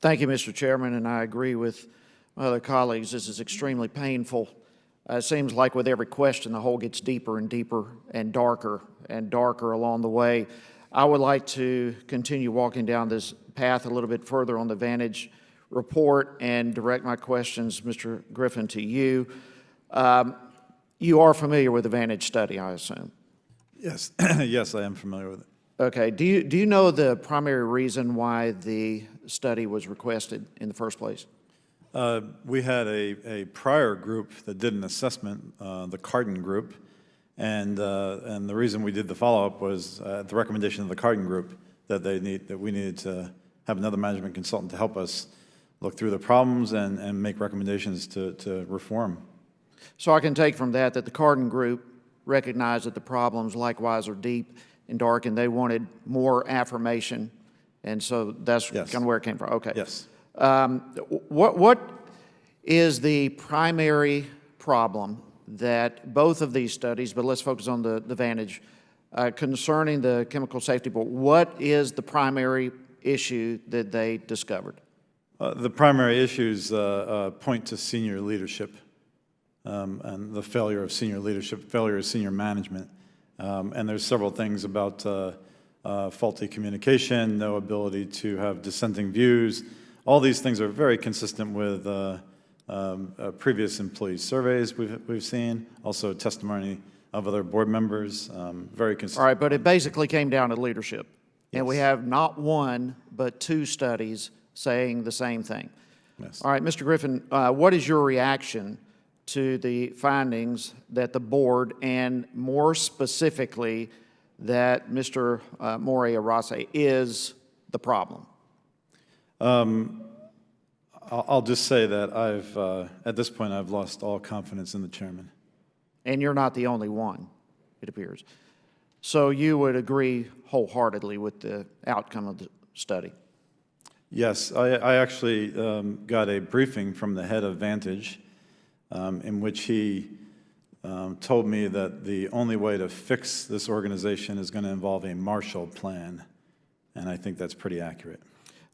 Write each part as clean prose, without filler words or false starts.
Thank you, Mr. Chairman, and I agree with my other colleagues. This is extremely painful. It seems like with every question, the hole gets deeper and deeper and darker along the way. I would like to continue walking down this path a little bit further on the Vantage report and direct my questions, Mr. Griffin, to you. You are familiar with the Vantage study, I assume? Yes, yes, I am familiar with it. Okay. Do you know the primary reason why the study was requested in the first place? We had a prior group that did an assessment, the Cardin group, and the reason we did the follow-up was at the recommendation of the Cardin group that we needed to have another management consultant to help us look through the problems and make recommendations to reform. So I can take from that that the Cardin group recognized that the problems likewise are deep and dark, and they wanted more affirmation, and so that's Yes. kind of where it came from. Okay. Yes. What is the primary problem that both of these studies, but let's focus on the Vantage, concerning the Chemical Safety Board, what is the primary issue that they discovered? The primary issues point to senior leadership and the failure of senior leadership, failure of senior management. And there's several things about faulty communication, no ability to have dissenting views. All these things are very consistent with previous employee surveys we've seen, also testimony of other board members, very consistent. All right, but it basically came down to leadership. Yes. And we have not one, but two studies saying the same thing. Yes. All right, Mr. Griffin, what is your reaction to the findings that the board, and more specifically, that Mr. Moray Arase is the problem? I'll just say that at this point, I've lost all confidence in the chairman. And you're not the only one, it appears. So you would agree wholeheartedly with the outcome of the study? Yes, I actually got a briefing from the head of Vantage in which he told me that the only way to fix this organization is going to involve a Marshall Plan, and I think that's pretty accurate.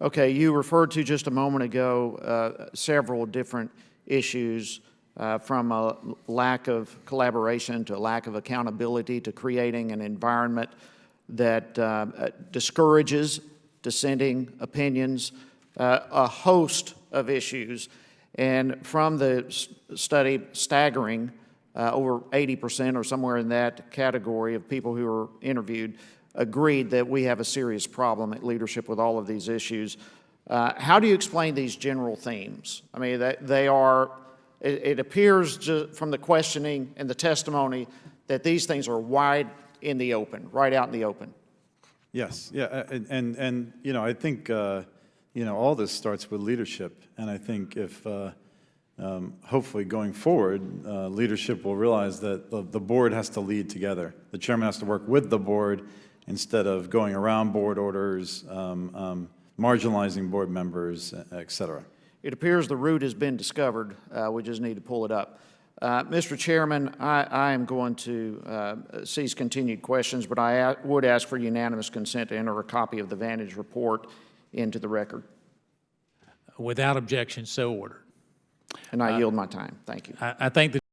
Okay, you referred to just a moment ago several different issues from a lack of collaboration to a lack of accountability to creating an environment that discourages dissenting opinions, a host of issues. And from the study, staggering, over 80% or somewhere in that category of people who were interviewed agreed that we have a serious problem at leadership with all of these issues. How do you explain these general themes? I mean, they are, it appears from the questioning and the testimony that these things are wide in the open, right out in the open. Yes, yeah, and you know, I think all this starts with leadership, and I think if hopefully going forward, leadership will realize that the board has to lead together. The chairman has to work with the board instead of going around board orders, marginalizing board members, et cetera. It appears the root has been discovered. We just need to pull it up. Mr. Chairman, I am going to cease continued questions, but I would ask for unanimous consent to enter a copy of the Vantage report into the record. Without objection, so ordered. And I yield my time. Thank you. I think that